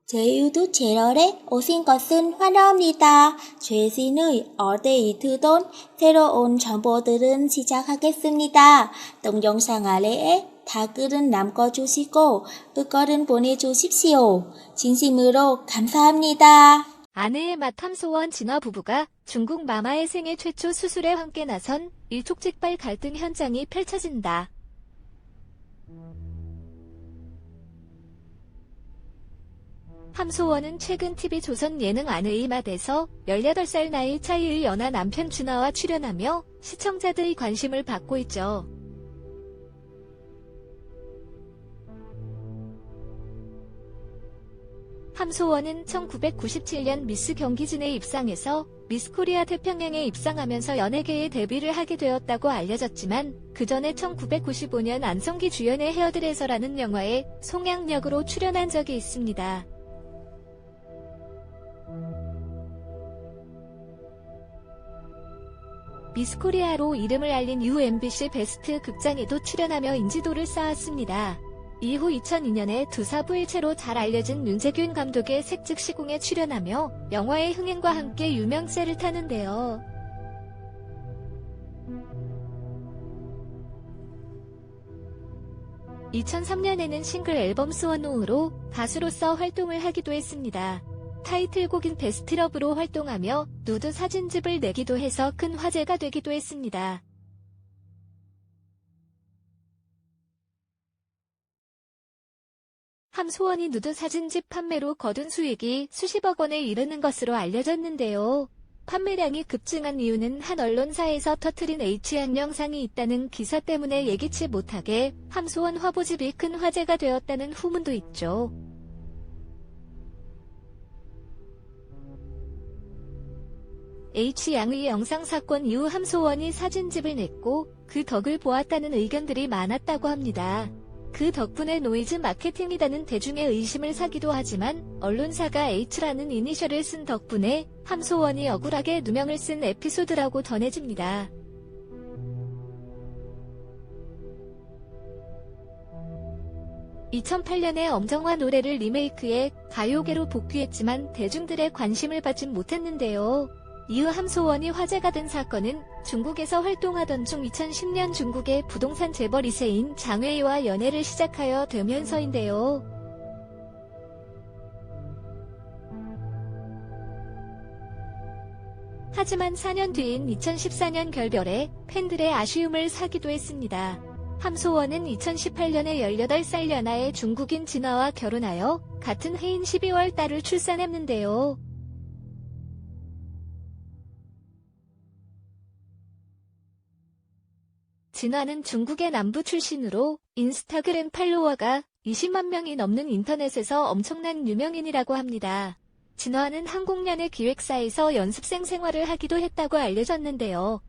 제 유튜브 채널에 오신 것은 환영합니다. 최신의 업데이트 돈 새로운 정보들은 시작하겠습니다. 동영상 아래에 댓글은 남겨주시고 의견은 보내주십시오. 진심으로 감사합니다. 아내의 맛 함소원 진화 부부가 중국 마마의 생애 최초 수술에 함께 나선 일촉즉발 갈등 현장이 펼쳐진다. 함소원은 최근 TV조선 예능 아내의 맛에서 18살 나이 차이의 연하 남편 준하와 출연하며 시청자들의 관심을 받고 있죠. 함소원은 1997년 미스 경기진에 입상해서 미스 코리아 태평양에 입상하면서 연예계에 데뷔를 하게 되었다고 알려졌지만 그 전에 1995년 안성기 주연의 헤어드레서라는 영화에 송양 역으로 출연한 적이 있습니다. 미스 코리아로 이름을 알린 이후 MBC 베스트 극장에도 출연하며 인지도를 쌓았습니다. 이후 2002년에 두사부일체로 잘 알려진 윤재균 감독의 색즉시공에 출연하며 영화의 흥행과 함께 유명세를 타는데요. (2003년에는) 싱글 앨범 스원노우로 가수로서 활동을 하기도 했습니다. 타이틀곡인 베스트러브로 활동하며 누드 사진집을 내기도 해서 큰 화제가 되기도 했습니다. 함소원이 누드 사진집 판매로 거둔 수익이 수십억 원에 이르는 것으로 알려졌는데요. 판매량이 급증한 이유는 한 언론사에서 터트린 H안 영상이 있다는 기사 때문에 예기치 못하게 함소원 화보집이 큰 화제가 되었다는 후문도 있죠. H양의 영상사건 이후 함소원이 사진집을 냈고 그 덕을 보았다는 의견들이 많았다고 합니다. 그 덕분에 노이즈 마케팅이라는 대중의 의심을 사기도 하지만 언론사가 H라는 이니셜을 쓴 덕분에 함소원이 억울하게 누명을 쓴 에피소드라고 전해집니다. (2008년에) 엄정화 노래를 리메이크해 가요계로 복귀했지만 대중들의 관심을 받진 못했는데요. 이후 함소원이 화제가 된 사건은 중국에서 활동하던 중 2010년 중국의 부동산 재벌 2세인 장웨이와 연애를 시작하여 되면서인데요. 하지만 4년 뒤인 2014년 결별에 팬들의 아쉬움을 사기도 했습니다. 함소원은 2018년에 18살 연하의 중국인 진화와 결혼하여 같은 해인 12월 딸을 출산했는데요. 진화는 중국의 남부 출신으로 인스타그램 팔로워가 20만 명이 넘는 인터넷에서 엄청난 유명인이라고 합니다. 진화는 한국연예 기획사에서 연습생 생활을 하기도 했다고 알려졌는데요.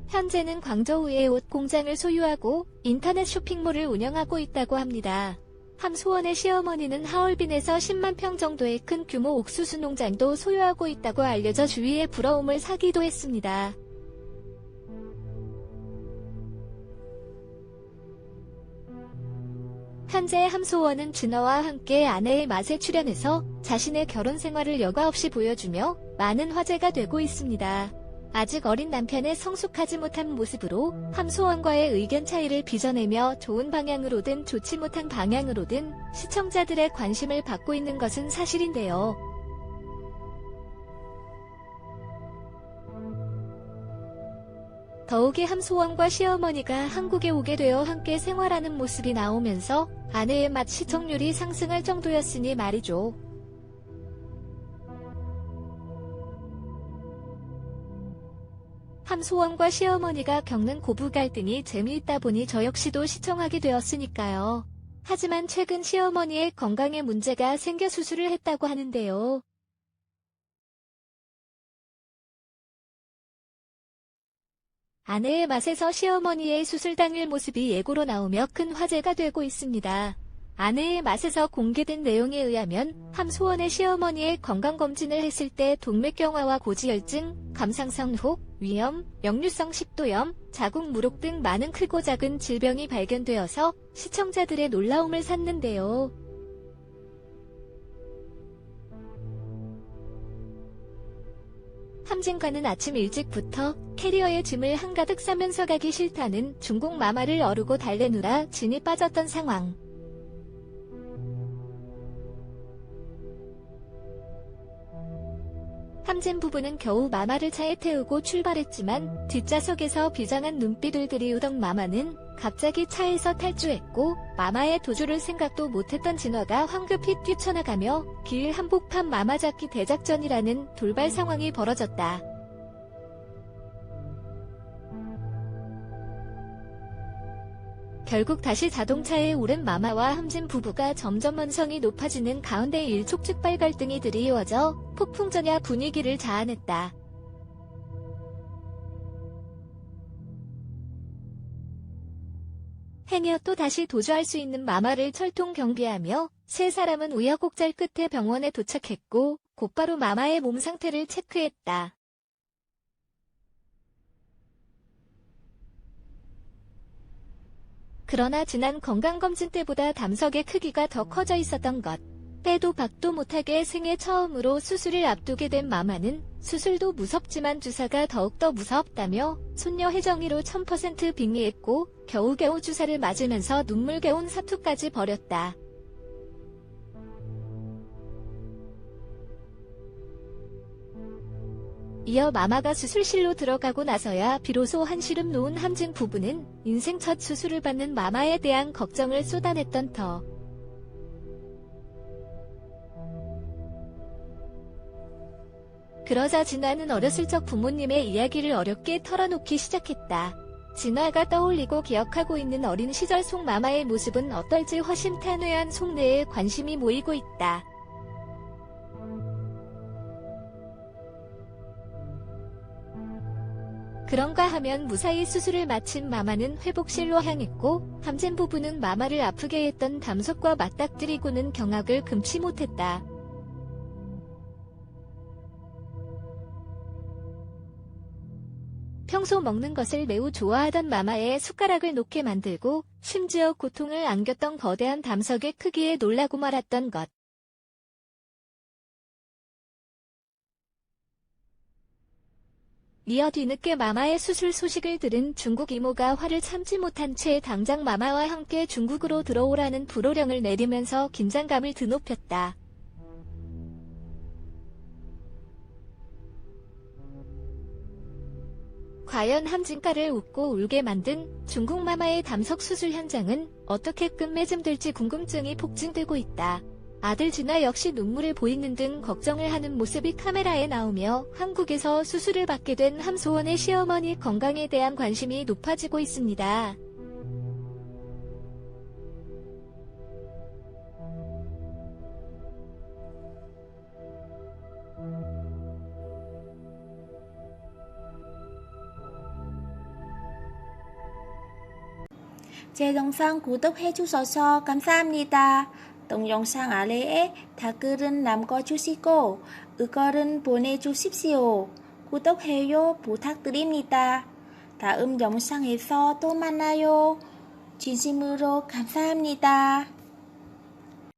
현재는 광저우에 옷 공장을 소유하고 인터넷 쇼핑몰을 운영하고 있다고 합니다. 함소원의 시어머니는 하얼빈에서 10만 평 정도의 큰 규모 옥수수 농장도 소유하고 있다고 알려져 주위의 부러움을 사기도 했습니다. 현재 함소원은 진화와 함께 아내의 맛에 출연해서 자신의 결혼 생활을 여과 없이 보여주며 많은 화제가 되고 있습니다. 아직 어린 남편의 성숙하지 못한 모습으로 함소원과의 의견 차이를 빚어내며 좋은 방향으로든 좋지 못한 방향으로든 시청자들의 관심을 받고 있는 것은 사실인데요. 더욱이 함소원과 시어머니가 한국에 오게 되어 함께 생활하는 모습이 나오면서 아내의 맛 시청률이 상승할 정도였으니 말이죠. 함소원과 시어머니가 겪는 고부 갈등이 재미있다 보니 저 역시도 시청하게 되었으니까요. 하지만 최근 시어머니의 건강에 문제가 생겨 수술을 했다고 하는데요. 아내의 맛에서 시어머니의 수술 당일 모습이 예고로 나오며 큰 화제가 되고 있습니다. 아내의 맛에서 공개된 내용에 의하면 함소원의 시어머니의 건강검진을 했을 때 동맥경화와 고지혈증, 감상성 혹, 위염, 역류성 식도염, 자궁 무록 등 많은 크고 작은 질병이 발견되어서 시청자들의 놀라움을 샀는데요. 함진과는 아침 일찍부터 캐리어에 짐을 한가득 싸면서 가기 싫다는 중국 마마를 어르고 달래느라 진이 빠졌던 상황. 함진 부부는 겨우 마마를 차에 태우고 출발했지만 뒷좌석에서 비장한 눈빛을 들이우던 마마는 갑자기 차에서 탈주했고 마마의 도주를 생각도 못했던 진화가 황급히 뛰쳐나가며 길 한복판 마마 잡기 대작전이라는 돌발 상황이 벌어졌다. 결국 다시 자동차에 오른 마마와 함진 부부가 점점 언성이 높아지는 가운데 일촉즉발 갈등이 드리워져 폭풍전야 분위기를 자아냈다. 행여 또 다시 도주할 수 있는 마마를 철통 경비하며 세 사람은 우여곡절 끝에 병원에 도착했고 곧바로 마마의 몸 상태를 체크했다. 그러나 지난 건강검진 때보다 담석의 크기가 더 커져 있었던 것. 빼도 박도 못하게 생애 처음으로 수술을 앞두게 된 마마는 수술도 무섭지만 주사가 더욱더 무섭다며 손녀 혜정이로 1000% 빙의했고 겨우겨우 주사를 맞으면서 눈물겨운 사투까지 벌였다. 이어 마마가 수술실로 들어가고 나서야 비로소 한시름 놓은 함진 부부는 인생 첫 수술을 받는 마마에 대한 걱정을 쏟아냈던 터. 그러자 진화는 어렸을 적 부모님의 이야기를 어렵게 털어놓기 시작했다. 진화가 떠올리고 기억하고 있는 어린 시절 속 마마의 모습은 어떨지 허심탄회한 속내에 관심이 모이고 있다. 그런가 하면 무사히 수술을 마친 마마는 회복실로 향했고 함진 부부는 마마를 아프게 했던 담석과 맞닥뜨리고는 경악을 금치 못했다. 평소 먹는 것을 매우 좋아하던 마마의 숟가락을 놓게 만들고 심지어 고통을 안겼던 거대한 담석의 크기에 놀라고 말았던 것. 이어 뒤늦게 마마의 수술 소식을 들은 중국 이모가 화를 참지 못한 채 당장 마마와 함께 중국으로 들어오라는 불호령을 내리면서 긴장감을 드높였다. 과연 함진가를 웃고 울게 만든 중국 마마의 담석 수술 현장은 어떻게 끝맺음될지 궁금증이 폭증되고 있다. 아들 진화 역시 눈물을 보이는 등 걱정을 하는 모습이 카메라에 나오며 한국에서 수술을 받게 된 함소원의 시어머니 건강에 대한 관심이 높아지고 있습니다. 제 영상 구독해주셔서 감사합니다. 동영상 아래에 댓글은 남겨주시고 의견은 보내주십시오. 구독해요 부탁드립니다. 다음 영상에서 또 만나요. 진심으로 감사합니다.